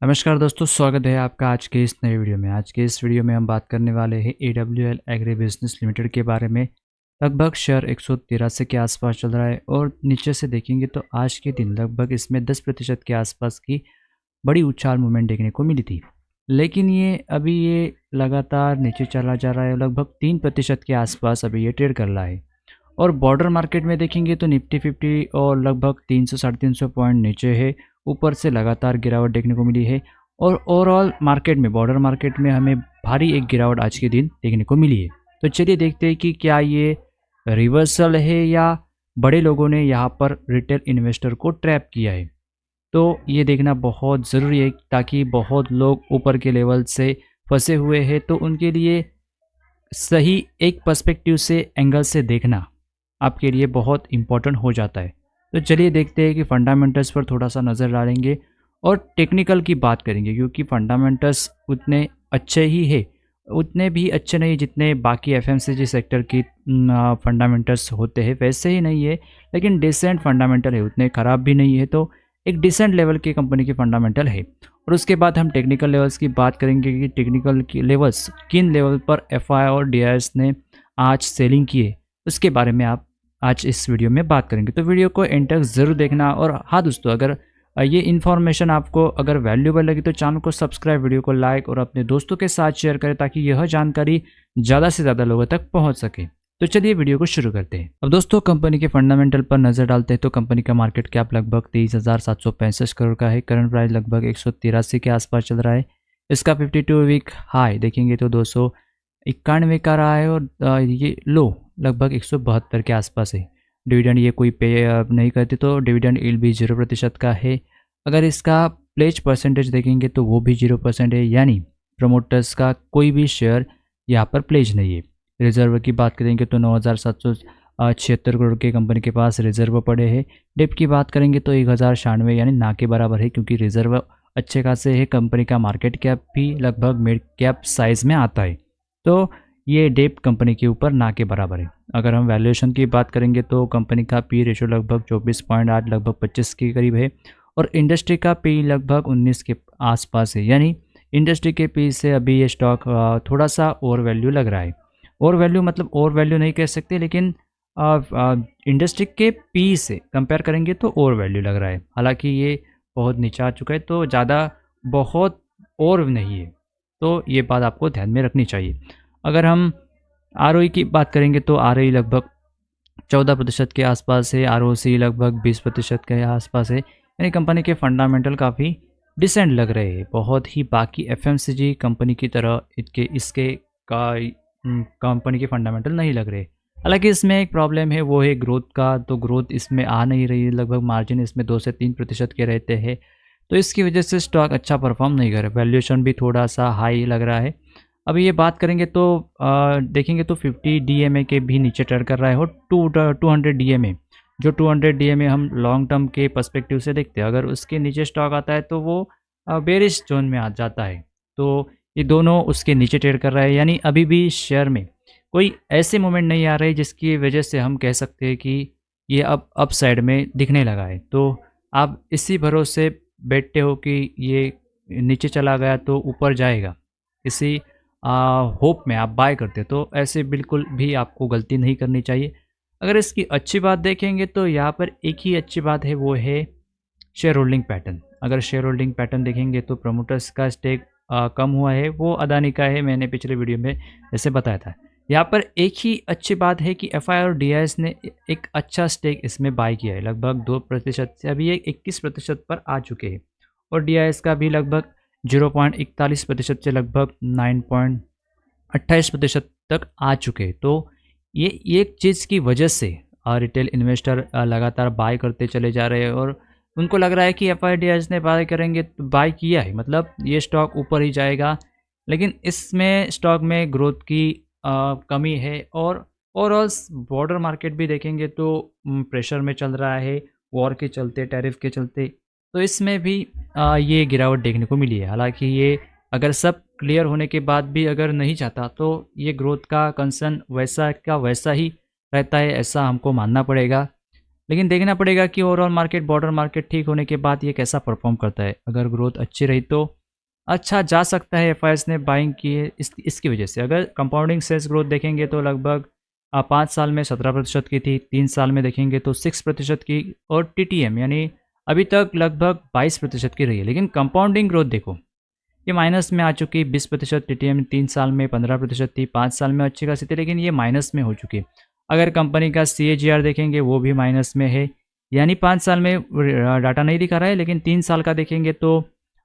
नमस्कार दोस्तों, स्वागत है आपका आज के इस नए वीडियो में। आज के इस वीडियो में हम बात करने वाले हैं AWL एग्री बिजनेस लिमिटेड के बारे में। लगभग शेयर 183 के आसपास चल रहा है और नीचे से देखेंगे तो आज के दिन लगभग इसमें 10% के आसपास की बड़ी उछाल मूवमेंट देखने को मिली थी। लेकिन ये लगातार नीचे चला जा रहा है, लगभग 3% के आसपास अभी ये ट्रेड कर रहा है। और बॉर्डर मार्केट में देखेंगे तो निफ्टी 50 और लगभग 300 साढ़े 300 पॉइंट नीचे है। ऊपर से लगातार गिरावट देखने को मिली है और ओवरऑल मार्केट में, बॉर्डर मार्केट में हमें भारी एक गिरावट आज के दिन देखने को मिली है। तो चलिए देखते हैं कि क्या ये रिवर्सल है या बड़े लोगों ने यहाँ पर रिटेल इन्वेस्टर को ट्रैप किया है। तो ये देखना बहुत ज़रूरी है ताकि बहुत लोग ऊपर के लेवल से फंसे हुए हैं, तो उनके लिए सही एक पर्सपेक्टिव से, एंगल से देखना आपके लिए बहुत इम्पोर्टेंट हो जाता है। तो चलिए देखते हैं कि फंडामेंटल्स पर थोड़ा सा नज़र डालेंगे और टेक्निकल की बात करेंगे, क्योंकि फंडामेंटल्स उतने अच्छे ही है, उतने भी अच्छे नहीं जितने बाकी FMCG सेक्टर की फंडामेंटल्स होते हैं, वैसे ही नहीं है, लेकिन डिसेंट फंडामेंटल है, उतने ख़राब भी नहीं है। तो एक डिसेंट लेवल की कंपनी की फंडामेंटल है। और उसके बाद हम टेक्निकल लेवल्स की बात करेंगे कि टेक्निकल की लेवल्स किन लेवल पर FI और DIS ने आज सेलिंग की है, उसके बारे में आप आज इस वीडियो में बात करेंगे। तो वीडियो को एंड तक ज़रूर देखना। और हाँ दोस्तों, अगर ये इन्फॉर्मेशन आपको अगर वैल्यूबल लगी तो चैनल को सब्सक्राइब, वीडियो को लाइक और अपने दोस्तों के साथ शेयर करें ताकि यह जानकारी ज़्यादा से ज़्यादा लोगों तक पहुंच सके। तो चलिए वीडियो को शुरू करते हैं। अब दोस्तों, कंपनी के फंडामेंटल पर नज़र डालते हैं तो कंपनी का मार्केट कैप लगभग 23,765 करोड़ का है। करंट प्राइस लगभग 183 के आसपास चल रहा है। इसका 52 वीक हाई देखेंगे तो 291 का रहा है और ये लो लगभग 172 के आसपास है। डिविडेंड ये कोई पे नहीं करते, तो डिविडेंड यील्ड भी 0% का है। अगर इसका प्लेज परसेंटेज देखेंगे तो वो भी 0% है, यानी प्रमोटर्स का कोई भी शेयर यहाँ पर प्लेज नहीं है। रिजर्व की बात करेंगे तो 9,776 करोड़ के कंपनी के पास रिजर्व पड़े हैं। डेप की बात करेंगे तो 1,096 यानी ना के बराबर है, क्योंकि रिजर्व अच्छे खासे है। कंपनी का मार्केट कैप भी लगभग मिड कैप साइज़ में आता है, तो ये डेप कंपनी के ऊपर ना के बराबर है। अगर हम वैल्यूएशन की बात करेंगे तो कंपनी का पी रेशो लगभग 24.8 लगभग 25 के करीब है और इंडस्ट्री का पी लगभग 19 के आसपास है, यानी इंडस्ट्री के पी से अभी ये स्टॉक थोड़ा सा ओवर वैल्यू लग रहा है। ओवर वैल्यू मतलब ओवर वैल्यू नहीं कह सकते, लेकिन इंडस्ट्री के पी से कंपेयर करेंगे तो ओवर वैल्यू लग रहा है। हालांकि ये बहुत नीचे आ चुका है, तो ज़्यादा बहुत और नहीं है, तो ये बात आपको ध्यान में रखनी चाहिए। अगर हम ROE की बात करेंगे तो ROE लगभग 14% के आसपास है। ROC लगभग 20% के आसपास है, यानी कंपनी के फंडामेंटल काफ़ी डिसेंट लग रहे हैं। बहुत ही बाकी FMCG कंपनी की तरह इसके कंपनी के फंडामेंटल नहीं लग रहे। हालांकि इसमें एक प्रॉब्लम है, वो है ग्रोथ का। तो ग्रोथ इसमें आ नहीं रही है, लगभग मार्जिन इसमें 2 से 3% के रहते हैं, तो इसकी वजह से स्टॉक अच्छा परफॉर्म नहीं कर रहा। वैल्यूएशन भी थोड़ा सा हाई लग रहा है। अब ये बात करेंगे तो देखेंगे तो 50 DMA के भी नीचे ट्रेड कर रहा है और 200 DMA, जो 200 DMA हम लॉन्ग टर्म के पर्सपेक्टिव से देखते हैं, अगर उसके नीचे स्टॉक आता है तो वो बेरिश जोन में आ जाता है। तो ये दोनों उसके नीचे ट्रेड कर रहा है, यानी अभी भी शेयर में कोई ऐसे मोमेंट नहीं आ रहे जिसकी वजह से हम कह सकते हैं कि ये अब अप साइड में दिखने लगा है। तो आप इसी भरोसे बैठते हो कि ये नीचे चला गया तो ऊपर जाएगा, इसी होप में आप बाय करते, तो ऐसे बिल्कुल भी आपको गलती नहीं करनी चाहिए। अगर इसकी अच्छी बात देखेंगे तो यहाँ पर एक ही अच्छी बात है, वो है शेयर होल्डिंग पैटर्न। अगर शेयर होल्डिंग पैटर्न देखेंगे तो प्रमोटर्स का स्टेक कम हुआ है, वो अदानी का है, मैंने पिछले वीडियो में जैसे बताया था। यहाँ पर एक ही अच्छी बात है कि FI और DIS ने एक अच्छा स्टेक इसमें बाय किया है, लगभग 2% से अभी ये 21% पर आ चुके हैं। और DIS का भी लगभग 0.41% से लगभग 9.28% तक आ चुके हैं। तो ये एक चीज़ की वजह से रिटेल इन्वेस्टर लगातार बाय करते चले जा रहे हैं और उनको लग रहा है कि FIDs ने बाय करेंगे, तो बाय किया है मतलब ये स्टॉक ऊपर ही जाएगा। लेकिन इसमें स्टॉक में ग्रोथ की कमी है और ओवरऑल बॉर्डर मार्केट भी देखेंगे तो प्रेशर में चल रहा है, वॉर के चलते, टैरिफ के चलते, तो इसमें भी ये गिरावट देखने को मिली है। हालांकि ये अगर सब क्लियर होने के बाद भी अगर नहीं चाहता तो ये ग्रोथ का कंसर्न वैसा का वैसा ही रहता है, ऐसा हमको मानना पड़ेगा। लेकिन देखना पड़ेगा कि ओवरऑल मार्केट, ब्रॉडर मार्केट ठीक होने के बाद ये कैसा परफॉर्म करता है। अगर ग्रोथ अच्छी रही तो अच्छा जा सकता है, एफआईएस ने बाइंग की है इसकी वजह से। अगर कंपाउंडिंग सेल्स ग्रोथ देखेंगे तो लगभग 5 साल में 17% की थी, 3 साल में देखेंगे तो 6% की, और टीटीएम यानी अभी तक लगभग 22% की रही है। लेकिन कंपाउंडिंग ग्रोथ देखो, ये माइनस में आ चुकी, 20%। टीटीएम 3 साल में 15% थी, 5 साल में अच्छी खासी थी, लेकिन ये माइनस में हो चुकी। अगर कंपनी का CAGR देखेंगे वो भी माइनस में है, यानी 5 साल में डाटा नहीं दिखा रहा है, लेकिन 3 साल का देखेंगे तो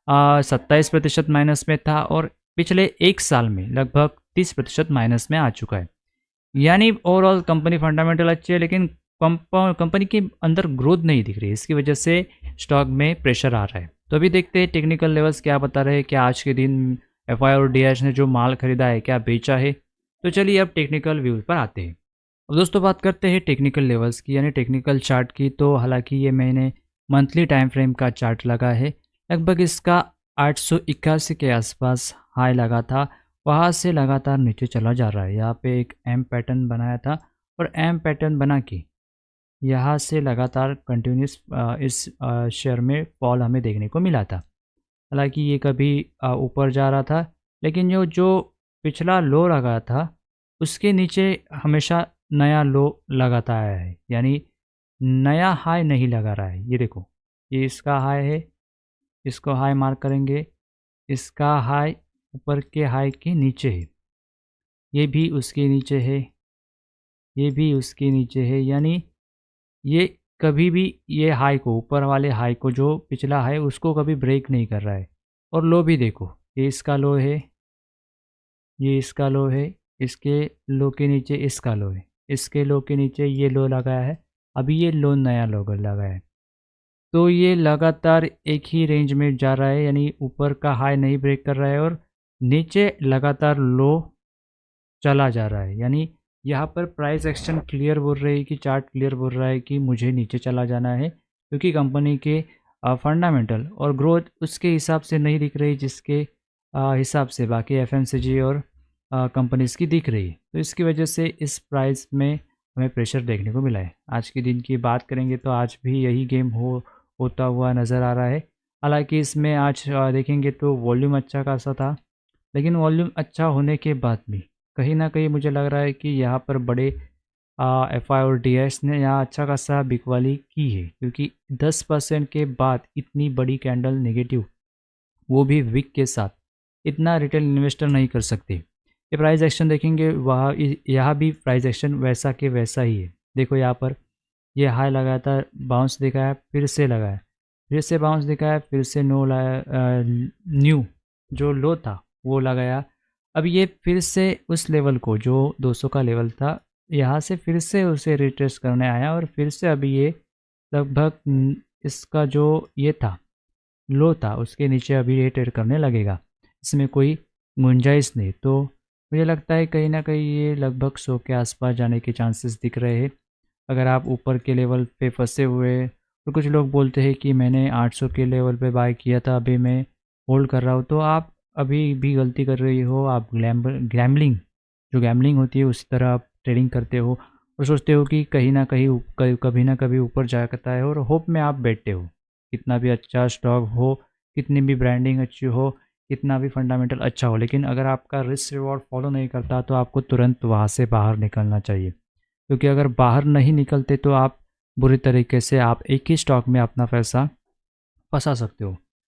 27% माइनस में था, और पिछले 1 साल में लगभग 30% माइनस में आ चुका है। यानी ओवरऑल कंपनी फंडामेंटल अच्छी है, लेकिन कंपनी के अंदर ग्रोथ नहीं दिख रही है। इसकी वजह से स्टॉक में प्रेशर आ रहा है। तो अभी देखते हैं टेक्निकल लेवल्स क्या बता रहे हैं, क्या आज के दिन एफआई और डीएच ने जो माल खरीदा है क्या बेचा है। तो चलिए अब टेक्निकल व्यूज पर आते हैं। अब दोस्तों बात करते हैं टेक्निकल लेवल्स की, यानी टेक्निकल चार्ट की। तो हालांकि ये मैंने मंथली टाइम फ्रेम का चार्ट लगा है, लगभग इसका 881 के आसपास हाई लगा था, वहाँ से लगातार नीचे चला जा रहा है। यहाँ पे एक एम पैटर्न बनाया था, और एम पैटर्न बना के यहाँ से लगातार कंटिन्यूस इस शेयर में फॉल हमें देखने को मिला था। हालांकि ये कभी ऊपर जा रहा था, लेकिन जो पिछला लो लगा था उसके नीचे हमेशा नया लो लगाता आया है, यानी नया हाई नहीं लगा रहा है। ये देखो, ये इसका हाई है, इसको हाई मार्क करेंगे, इसका हाई ऊपर के हाई के नीचे है, ये भी उसके नीचे है, ये भी उसके नीचे है, यानी ये कभी भी ये हाई को, ऊपर वाले हाई को जो पिछला हाई उसको कभी ब्रेक नहीं कर रहा है। और लो भी देखो, ये इसका लो है, ये इसका लो है, इसके लो के नीचे इसका लो है, इसके लो के नीचे ये लो लगाया है, अभी ये लो नया लो लगाया है। तो ये लगातार एक ही रेंज में जा रहा है, यानी ऊपर का हाई नहीं ब्रेक कर रहा है, और नीचे लगातार लो चला जा रहा है। यानी यहाँ पर प्राइस एक्शन क्लियर बोल रही है कि चार्ट क्लियर बोल रहा है कि मुझे नीचे चला जाना है, क्योंकि कंपनी के फंडामेंटल और ग्रोथ उसके हिसाब से नहीं दिख रही जिसके हिसाब से बाकी एफएमसीजी और कंपनीज़ की दिख रही है। तो इसकी वजह से इस प्राइस में हमें प्रेशर देखने को मिला है। आज के दिन की बात करेंगे तो आज भी यही गेम होता हुआ नज़र आ रहा है। हालांकि इसमें आज देखेंगे तो वॉल्यूम अच्छा खासा था, लेकिन वॉल्यूम अच्छा होने के बाद भी कहीं ना कहीं मुझे लग रहा है कि यहाँ पर बड़े एफआई और डीएस ने यहाँ अच्छा खासा बिकवाली की है, क्योंकि 10% के बाद इतनी बड़ी कैंडल नेगेटिव, वो भी विक के साथ, इतना रिटेल इन्वेस्टर नहीं कर सकते। ये प्राइस एक्शन देखेंगे, वहाँ यहाँ भी प्राइस एक्शन वैसा के वैसा ही है। देखो यहाँ पर ये हाई लगाया था, बाउंस दिखाया, फिर से लगाया, फिर से बाउंस दिखाया, फिर से नो लाया, न्यू जो लो था वो लगाया। अब ये फिर से उस लेवल को जो 200 का लेवल था, यहाँ से फिर से उसे रिट्रेस करने आया, और फिर से अभी ये लगभग इसका जो ये था लो था उसके नीचे अभी ये ट्रेड करने लगेगा। इसमें कोई गुंजाइश नहीं। तो मुझे लगता है कहीं ना कहीं ये लगभग 100 के आसपास जाने के चांसेस दिख रहे हैं। अगर आप ऊपर के लेवल पे फंसे हुए, तो कुछ लोग बोलते हैं कि मैंने 800 के लेवल पे बाय किया था, अभी मैं होल्ड कर रहा हूँ, तो आप अभी भी गलती कर रही हो। आप गैम्बलिंग, जो गैम्बलिंग होती है उसी तरह आप ट्रेडिंग करते हो, और सोचते हो कि कहीं ना कहीं कभी ना कभी ऊपर जा सकता है, और होप में आप बैठते हो। कितना भी अच्छा स्टॉक हो, कितनी भी ब्रांडिंग अच्छी हो, कितना भी फंडामेंटल अच्छा हो, लेकिन अगर आपका रिस्क रिवॉर्ड फॉलो नहीं करता तो आपको तुरंत वहाँ से बाहर निकलना चाहिए। क्योंकि अगर बाहर नहीं निकलते तो आप बुरी तरीके से आप एक ही स्टॉक में अपना पैसा फंसा सकते हो।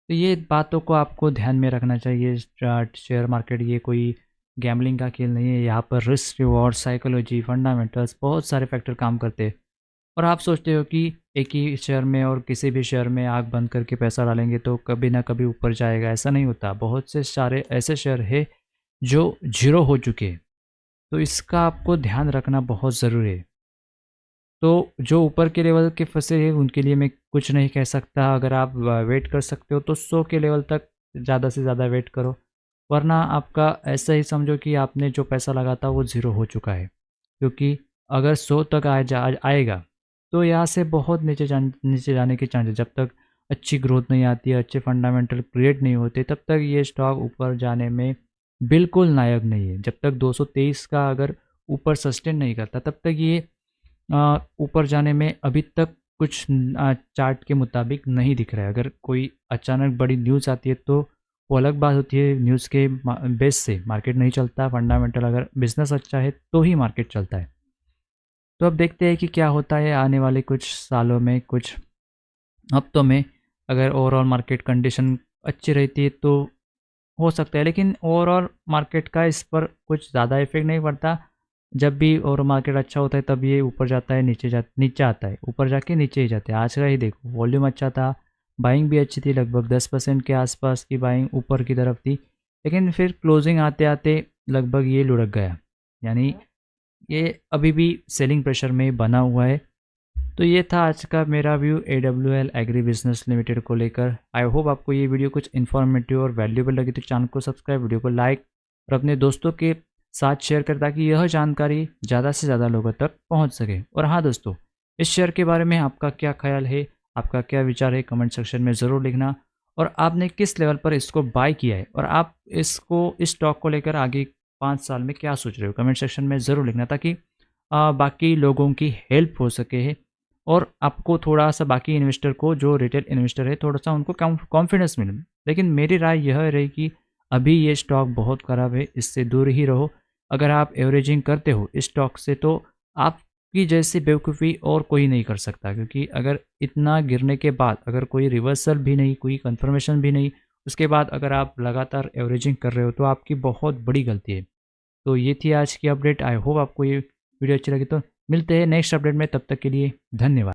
तो ये बातों को आपको ध्यान में रखना चाहिए। शेयर मार्केट ये कोई गैम्बलिंग का खेल नहीं है। यहाँ पर रिस्क रिवॉर्ड, साइकोलॉजी, फंडामेंटल्स, बहुत सारे फैक्टर काम करते हैं। और आप सोचते हो कि एक ही शेयर में और किसी भी शेयर में आग बंद करके पैसा डालेंगे तो कभी ना कभी ऊपर जाएगा, ऐसा नहीं होता। बहुत से सारे ऐसे शेयर है जो जीरो हो चुके हैं, तो इसका आपको ध्यान रखना बहुत ज़रूरी है। तो जो ऊपर के लेवल के फंसे हैं उनके लिए मैं कुछ नहीं कह सकता। अगर आप वेट कर सकते हो तो 100 के लेवल तक ज़्यादा से ज़्यादा वेट करो, वरना आपका ऐसा ही समझो कि आपने जो पैसा लगा था वो ज़ीरो हो चुका है। क्योंकि अगर 100 तक आएगा तो यहाँ से बहुत नीचे जाने के चांसेस, जब तक अच्छी ग्रोथ नहीं आती है, अच्छे फंडामेंटल क्रिएट नहीं होते, तब तक ये स्टॉक ऊपर जाने में बिल्कुल नायक नहीं है। जब तक 223 का अगर ऊपर सस्टेन नहीं करता, तब तक ये ऊपर जाने में अभी तक कुछ चार्ट के मुताबिक नहीं दिख रहा है। अगर कोई अचानक बड़ी न्यूज़ आती है तो वो अलग बात होती है, न्यूज़ के बेस से मार्केट नहीं चलता। फंडामेंटल अगर बिज़नेस अच्छा है तो ही मार्केट चलता है। तो अब देखते हैं कि क्या होता है आने वाले कुछ सालों में, कुछ हफ्तों में। अगर ओवरऑल मार्केट कंडीशन अच्छी रहती है तो हो सकता है, लेकिन ओवरऑल मार्केट का इस पर कुछ ज़्यादा इफेक्ट नहीं पड़ता। जब भी ओवरऑल मार्केट अच्छा होता है तब ये ऊपर जाता है, नीचे आता है, ऊपर जाके नीचे ही जाता है। आज का ही देखो, वॉल्यूम अच्छा था, बाइंग भी अच्छी थी, लगभग 10% के आसपास की बाइंग ऊपर की तरफ थी, लेकिन फिर क्लोजिंग आते आते लगभग ये लुढ़क गया। यानी ये अभी भी सेलिंग प्रेशर में बना हुआ है। तो ये था आज का मेरा view AWL agri business limited को लेकर। आई होप आपको ये वीडियो कुछ इन्फॉर्मेटिव और वैल्यूएबल लगी तो चैनल को सब्सक्राइब, वीडियो को लाइक और अपने दोस्तों के साथ शेयर करें ताकि यह जानकारी ज़्यादा से ज़्यादा लोगों तक पहुंच सके। और हाँ दोस्तों, इस शेयर के बारे में आपका क्या ख्याल है, आपका क्या विचार है, कमेंट सेक्शन में ज़रूर लिखना। और आपने किस लेवल पर इसको बाय किया है और आप इस स्टॉक को लेकर आगे 5 साल में क्या सोच रहे हो, कमेंट सेक्शन में ज़रूर लिखना ताकि बाकी लोगों की हेल्प हो सके है। और आपको थोड़ा-सा बाकी इन्वेस्टर को, जो रिटेल इन्वेस्टर है, थोड़ा-सा उनको कॉन्फिडेंस मिले। लेकिन मेरी राय यह रही कि अभी ये स्टॉक बहुत ख़राब है, इससे दूर ही रहो। अगर आप एवरेजिंग करते हो इस स्टॉक से तो आपकी जैसी बेवकूफ़ी और कोई नहीं कर सकता, क्योंकि अगर इतना गिरने के बाद अगर कोई रिवर्सल भी नहीं, कोई कन्फर्मेशन भी नहीं, उसके बाद अगर आप लगातार एवरेजिंग कर रहे हो तो आपकी बहुत बड़ी गलती है। तो ये थी आज की अपडेट। आई होप आपको ये वीडियो अच्छी लगी। तो मिलते हैं नेक्स्ट अपडेट में, तब तक के लिए धन्यवाद।